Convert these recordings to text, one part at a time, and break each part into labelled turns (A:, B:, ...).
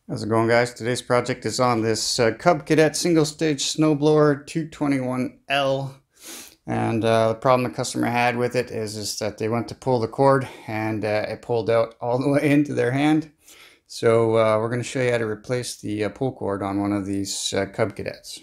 A: How's it going, guys? Today's project is on this Cub Cadet single stage snowblower 221L, and the problem the customer had with it is that they went to pull the cord and it pulled out all the way into their hand. So we're going to show you how to replace the pull cord on one of these Cub Cadets.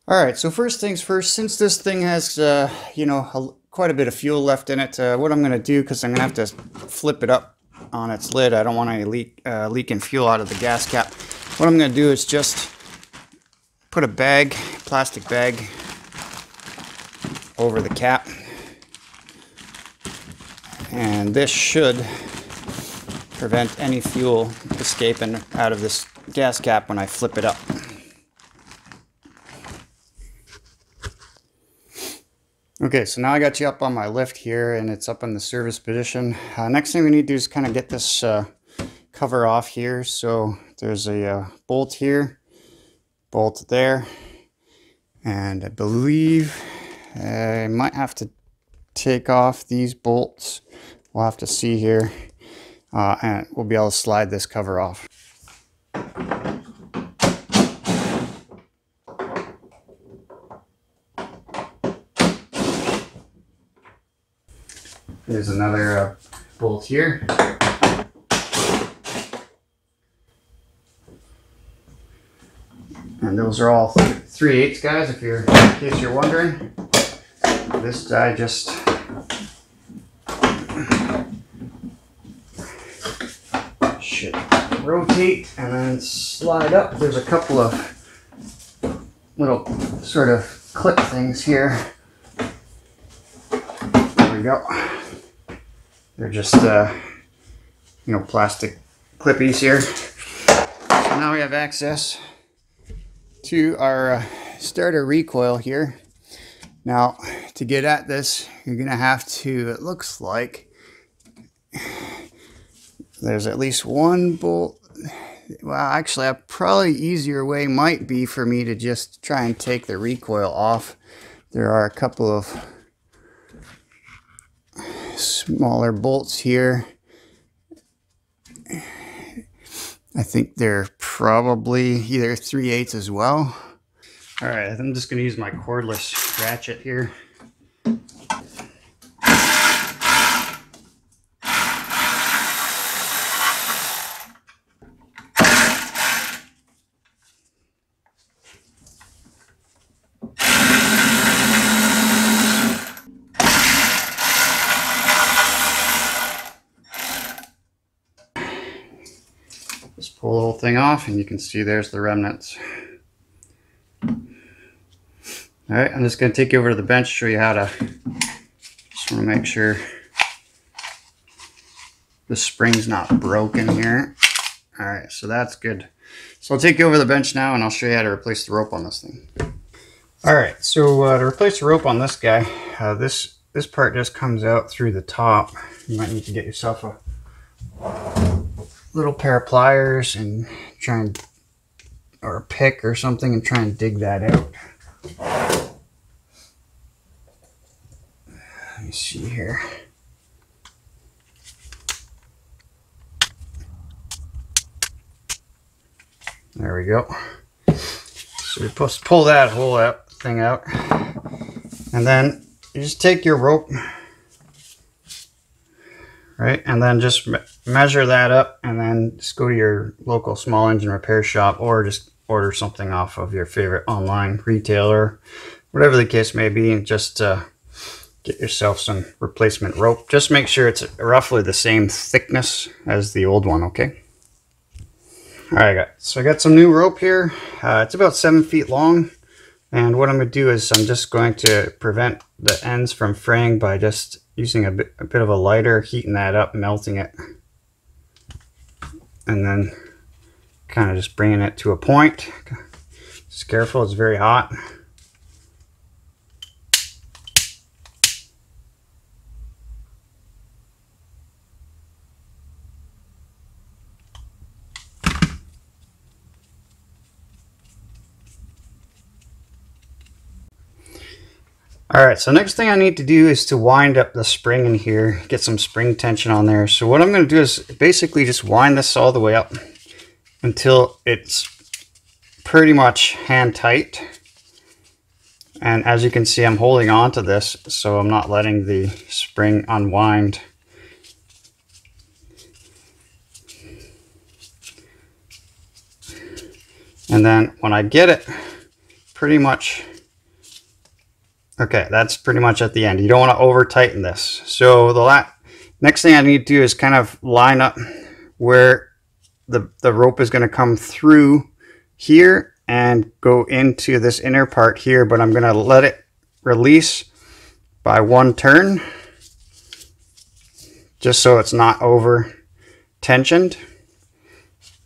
A: Alright, so first things first, since this thing has, quite a bit of fuel left in it, what I'm going to do, because I'm going to have to flip it up on its lid, I don't want any leaking fuel out of the gas cap. What I'm going to do is just put a plastic bag, over the cap, and this should prevent any fuel escaping out of this gas cap when I flip it up. Okay, so now I got you up on my lift here and it's up in the service position. Next thing we need to do is kind of get this cover off here. So there's a bolt here, bolt there, and I believe I might have to take off these bolts. We'll have to see here, and we'll be able to slide this cover off. There's another bolt here. And those are all 3/8, guys, in case you're wondering. This die just should rotate and then slide up. There's a couple of little sort of clip things here. There we go. They're just, plastic clippies here. So now we have access to our starter recoil here. Now, to get at this, you're going to have to, it looks like, there's at least one bolt. Well, actually, a probably easier way might be for me to just try and take the recoil off. There are a couple of smaller bolts here. I think they're probably either 3/8 as well. All right, I'm just going to use my cordless ratchet here. Just pull the whole thing off and you can see there's the remnants. Alright, I'm just going to take you over to the bench, show you how to, just want to make sure the spring's not broken here. Alright, so that's good. So I'll take you over the bench now and I'll show you how to replace the rope on this thing. Alright, so to replace the rope on this guy, this part just comes out through the top. You might need to get yourself a little pair of pliers and try and, or a pick or something, and try and dig that out. Let me see here. There we go. So you're supposed to pull that whole thing out, and then you just take your rope, right, and then just measure that up, and then just go to your local small engine repair shop, or just order something off of your favorite online retailer, whatever the case may be, and just get yourself some replacement rope. Just make sure it's roughly the same thickness as the old one, okay? Alright, so I got some new rope here. It's about 7 feet long, and what I'm going to do is I'm just going to prevent the ends from fraying by just using a bit of a lighter, heating that up, melting it, and then kind of just bringing it to a point. Just careful, it's very hot. All right, so next thing I need to do is to wind up the spring in here, get some spring tension on there. So what I'm going to do is basically just wind this all the way up until it's pretty much hand tight. And as you can see, I'm holding on to this, so I'm not letting the spring unwind. And then when I get it pretty much, okay, that's pretty much at the end. You don't want to over tighten this. So the next thing I need to do is kind of line up where the rope is going to come through here and go into this inner part here, but I'm going to let it release by one turn just so it's not over tensioned.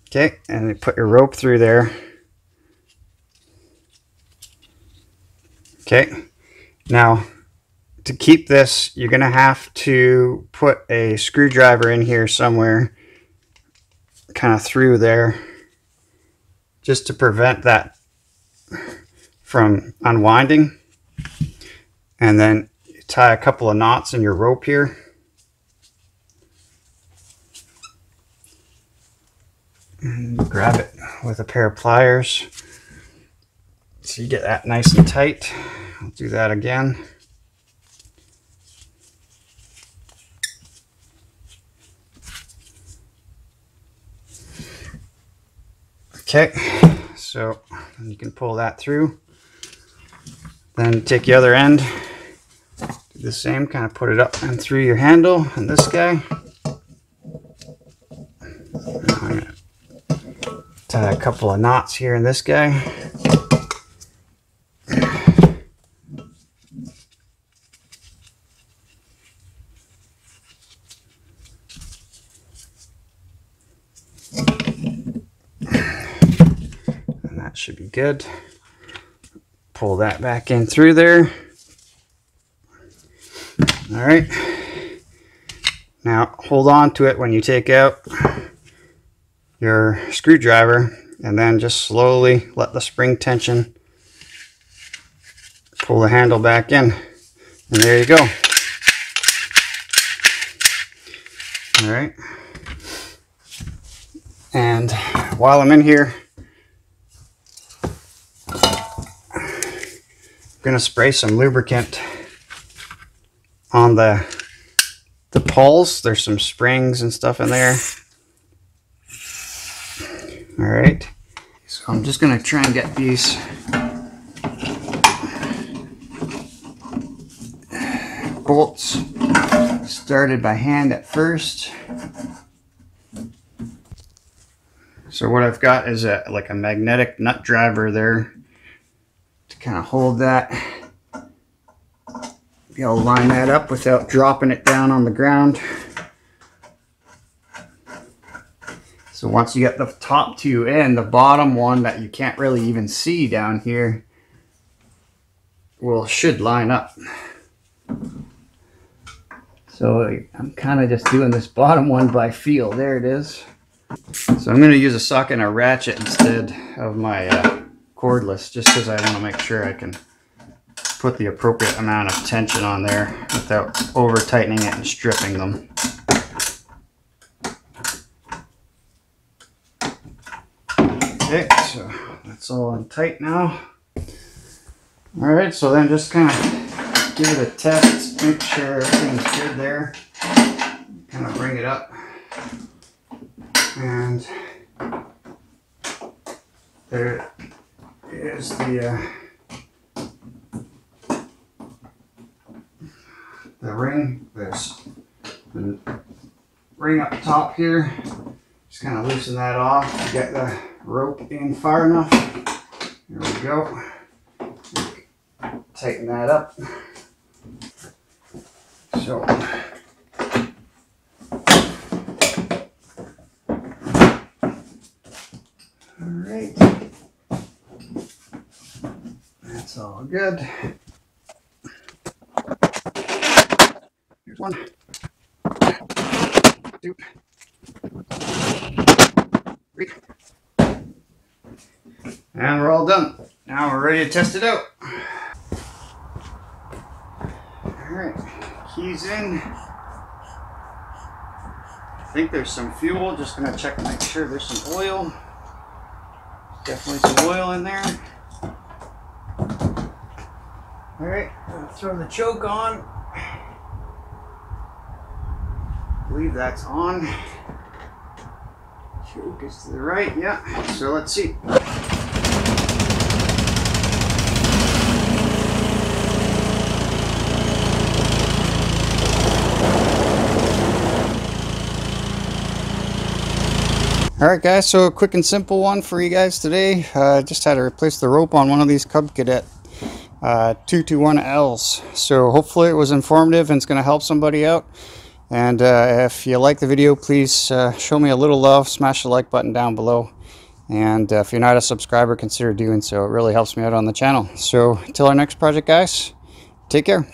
A: Okay, and you put your rope through there. Okay, now to keep this, you're going to have to put a screwdriver in here somewhere, kind of through there, just to prevent that from unwinding. And then you tie a couple of knots in your rope here. And grab it with a pair of pliers so you get that nice and tight. I'll do that again. Okay, so you can pull that through. Then take the other end, do the same, kind of put it up and through your handle and this guy. I'm going to tie a couple of knots here in this guy. Should be good. Pull that back in through there. All right. Now hold on to it when you take out your screwdriver, and then just slowly let the spring tension pull the handle back in. And there you go. All right. And while I'm in here, I'm going to spray some lubricant on the pulls. There's some springs and stuff in there. All right, so I'm just going to try and get these bolts started by hand at first. So what I've got is like a magnetic nut driver there to kind of hold that. Be able to line that up without dropping it down on the ground. So once you get the top two in, the bottom one that you can't really even see down here should line up. So I'm kind of just doing this bottom one by feel. There it is. So I'm going to use a socket and a ratchet instead of my cordless, just because I want to make sure I can put the appropriate amount of tension on there without over tightening it and stripping them. Okay, so that's all on tight now. Alright, so then just kind of give it a test, make sure everything's good there. Kind of bring it up. And there is the ring. There's the ring up top here. Just kind of loosen that off to get the rope in far enough. There we go. Tighten that up. So alright. That's all good. Here's one. 2. 3. And we're all done. Now we're ready to test it out. Alright, keys in. I think there's some fuel. Just gonna check and make sure there's some oil. Definitely some oil in there. Alright, throw the choke on. I believe that's on. Choke is to the right, yeah. So let's see. Alright guys, so a quick and simple one for you guys today. Just had to replace the rope on one of these Cub Cadet 221Ls. So hopefully it was informative and it's going to help somebody out. And if you like the video, please show me a little love, smash the like button down below. And if you're not a subscriber, consider doing so. It really helps me out on the channel. So until our next project guys, take care.